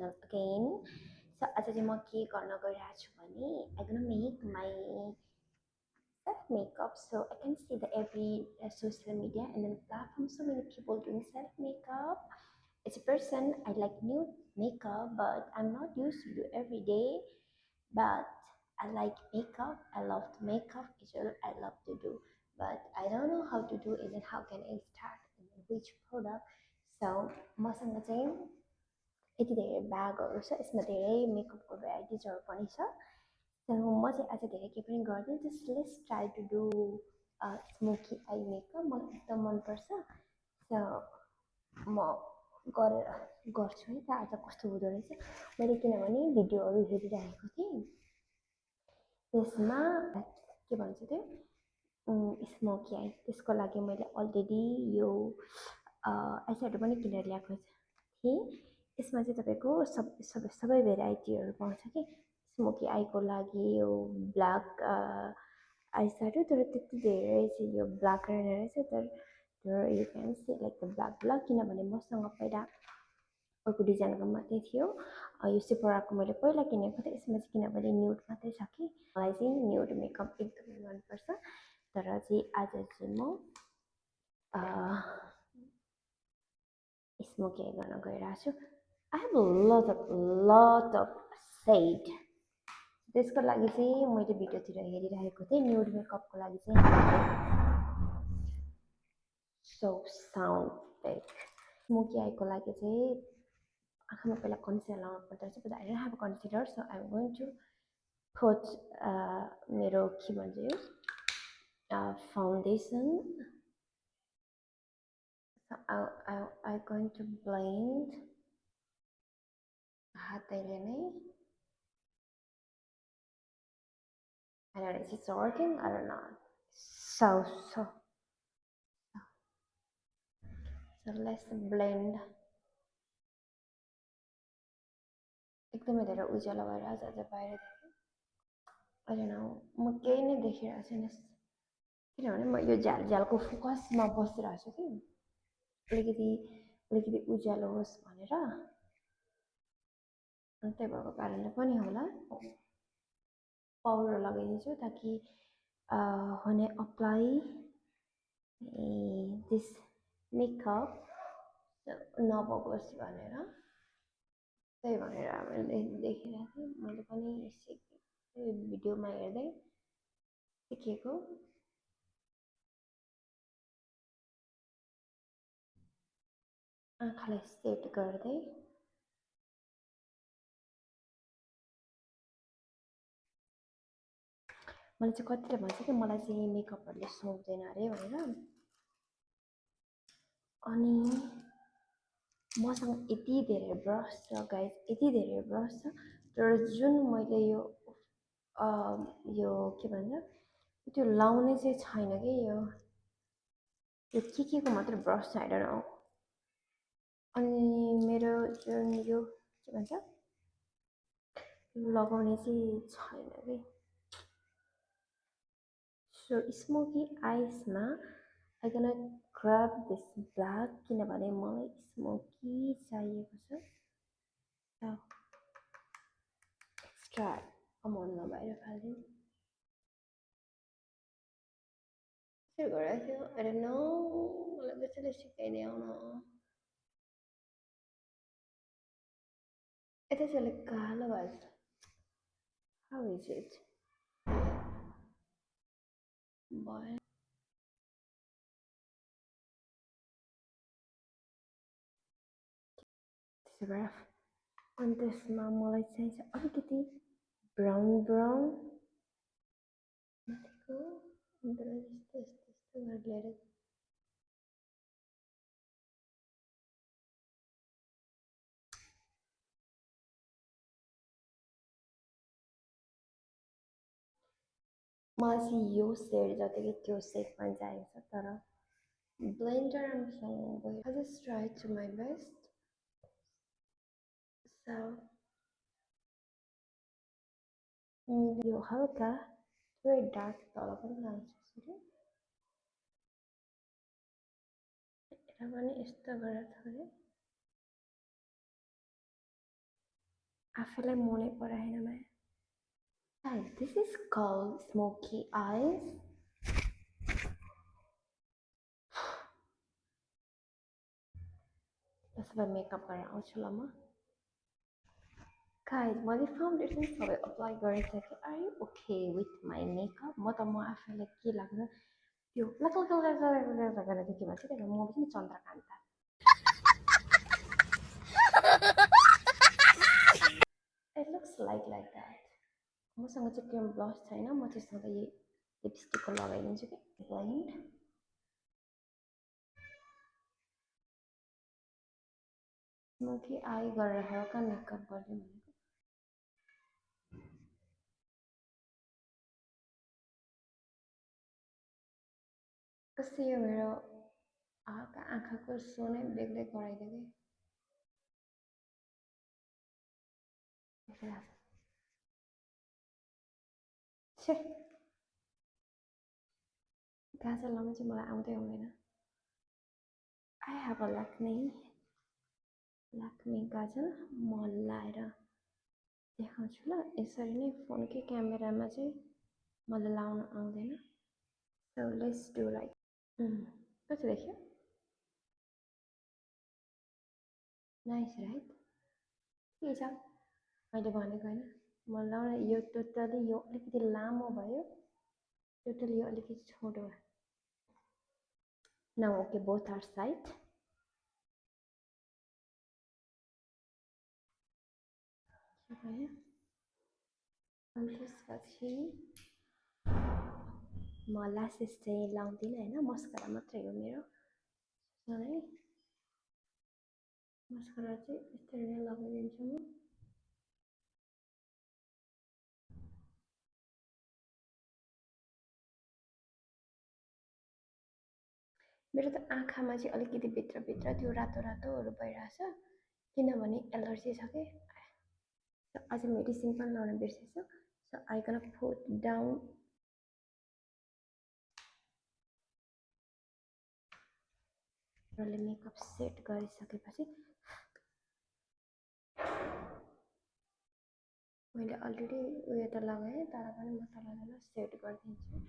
channel again. So आज चाहिँ म के गर्न गइरहेको छु भने I'm gonna make my self makeup. So I can see the every social media and then platform so many people doing self makeup. As a person, I like new makeup, but I'm not used to do every day. But I like makeup. I love to makeup. Usually I love to do, but I don't know how to do it and how can I start and then which product. So मसँग चाहिँ यति धेरै ब्यागहरू छ यसमा धेरै मेकअपको भेराइटिजहरू पनि छ so म चाहिँ आज धेरै केही पनि गर्दिनँ just let's try to do smoky eye makeup मलाई एकदम मनपर्छ so म गरेर गर्छु है त आज कस्तो हुँदो रहेछ मैले किनभने भिडियोहरू हेरिरहेको थिएँ त्यसमा के भन्छ त्यो स्मोकी आई त्यसको लागि मैले अलरेडी यो आइस्याडो पनि किनेर ल्याएको थिएँ यसमा चाहिँ तपाईँको सबै भेराइटीहरू पाउँछ कि स्मोकी आईको लागि यो ब्ल्याक आइस्याडो तर त्यति धेरै चाहिँ यो ब्ल्याक रहेछ तर you can see like the black किनभने मसँग पहिला अर्को डिजाइनको मात्रै थियो यो सेफोराको मैले पहिला किनेको थिएँ यसमा चाहिँ किनभने न्युड मात्रै छ कि मलाई चाहिँ न्युड मेकअप एकदमै मनपर्छ तर चाहिँ आज चाहिँ म स्मोकी आई गर्न गइरहेको छु I have lot of shed त्यसको लागि चाहिँ मैले भिडियोतिर हेरिरहेको थिएँ न्युड मेकअपको लागि चाहिँ सो साउन्ड फेक स्मोकी आईको लागि चाहिँ आँखामा पहिला कन्सिलर लाउनु पर्दो रहेछ but I don't have concealer so I am going to put मेरो के भन्छ यो foundation I going to blend हातैले नै I don't know if it's working I don't know so let's blend एकदमै धेरै उज्यालो भइरहेछ आज बाहिरदेखि I don't know म केही नै देखिरहेको छैन किनभने म यो झ्यालको फोकसमा बसिरहेको छु कि अलिकति उज्यालो होस् भनेर अनि त्यही भएको कारणले पनि होला पाउडर लगाइदिन्छु ताकि when I apply this makeup नबगोस् भनेर त्यही भनेर मैले देखिरहेको थिएँ मैले पनि भिडियोमा हेर्दै सिकेको आँखालाई सेट गर्दै मलाई चाहिँ कतिले भन्छ कि मलाई चाहिँ मेकअपहरूले सुहाउँदैन अरे भनेर अनि मसँग यति धेरै ब्रस छ गाइस यति धेरै ब्रस छ तर जुन मैले यो के भन्छ त्यो लाउने चाहिँ छैन कि यो के को मात्र ब्रस छ आई डोन्ट नो अनि मेरो जुन यो के भन्छ लगाउने चाहिँ छैन कि So smoky eyes na I'm gonna grab this black किनभने मलाई smoky चाहिएको छ so extra amount नभएर फाल्दिन यसो गरेको थियो I don't know मलाई कसैले सिकाइदिए आउन यता चाहिँ अलिक कालो भएछ how is it भयो त्यसो भए अनि त्यसमा मलाई चाहिन्छ अलिकति ब्राउन माथिको अन्त यस्तो गरेर ल्याएर मलाई चाहिँ यो सेड जति कि त्यो सेड पनि चाहिएको छ तर blender राम्रोसँग गयो I just try to my best so यो हल्का very dark तल पनि लान्छु यसरी यसलाई पनि यस्तो गरेर थोरै आफैलाई मनै पराएन माया. Guys, this is called smoky eyes. त्यसो भए मेकअप गरेर आउँछु ल म. Guys, मैले फाउन्डेसन सबै अप्लाई गरिसकेँ. Are you okay with my makeup? म आफैलाई के लाग्छ त्यो lock lock lock lock lock lock गरेर के भन्छ त्यो म पनि Chandrakanta. It looks like that. मसँग चाहिँ क्रिम ब्लस छैन. म त्यसमा त यही लिपस्टिकको लगाइदिन्छु कि ब्लेन्ड. स्मोकी आई गरेर हल्का मेकअप गरिदिउँ भनेको. कस्तो यो मेरो हल्का आँखाको सो नै बेग्लै गराइदियो कि. छे गाजर लाउनु चाहिँ मलाई आउँदै आउँदैन. आई हेभ अ ल्याक्मे गाजर म लाएर देखाउँछु ल. यसरी नै फोनकै क्यामेरामा चाहिँ मलाई लाउन आउँदैन. So let's do like. कस्तो देखियो? Nice right. के छ मैले भनेको होइन म लाउन. यो टोटली यो अलिकति लामो भयो. टोटली यो अलिकति छोटो भयो. Now okay both are side. के भयो अनि त्यसपछि म ल्यासेस चाहिँ लाउँदिनँ होइन. मस्करा मात्रै हो मेरो. है मस्करा चाहिँ यसरी नै लगाइदिन्छु म. मेरो त आँखामा चाहिँ अलिकति भित्रभित्र त्यो रातो रातोहरू भइरहेछ किनभने एलर्जी छ कि. आज मेडिसिन पनि लाउन बिर्सेछु. So I gun put down. Makeup set गरिसकेपछि मैले अलरेडी उयो त लगाएँ तर पनि म तललाई सेट गरिदिन्छु.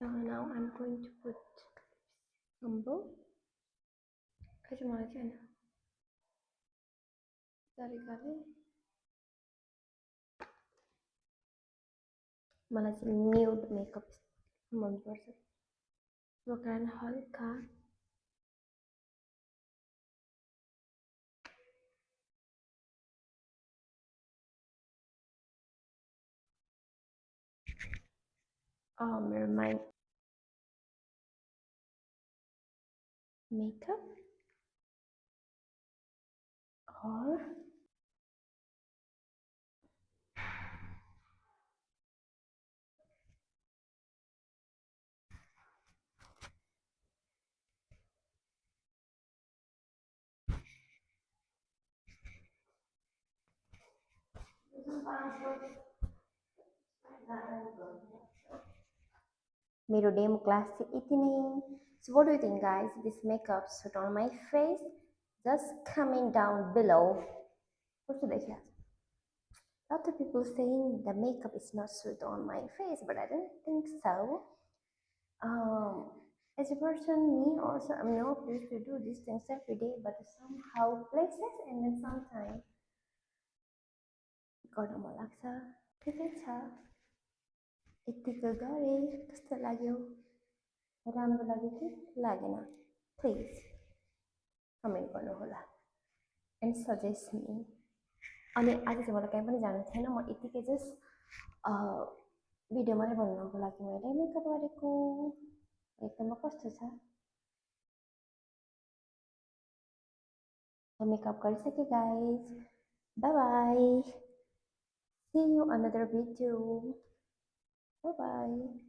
So now I'm going to put humble. खै मलाई चाहिँ होइन तरिकाले मलाई चाहिँ न्यूड मेकअप मनपर्छ. त्यो कारण हल्का मेरो माइन्ड makeup or मेरो डेमो क्लास चाहिँ यति नै. So what do you think guys? This makeup suit on my face? Just comment down below. कस्तो देखियो? Lot of people saying the makeup is not suit on my face, but I don't think so. As a person, me also, I'm not used to do these things every day, but somehow places and then sometimes गर्न मन लाग्छ. ठिकै छ. यतिको गरेँ कस्तो लाग्यो? राम्रो लाग्यो कि लागेन? प्लिज कमेन्ट गर्नु होला एन्ड सजेस्ट मी. अनि आज चाहिँ मलाई कहीँ पनि जानु थिएन. म यतिकै जस्ट भिडियो मात्रै बनाउनको लागि मैले मेकअप गरेको. एकदम कस्तो छ मेकअप गरिसकेँ guys. Bye bye. See you another video. Bye bye.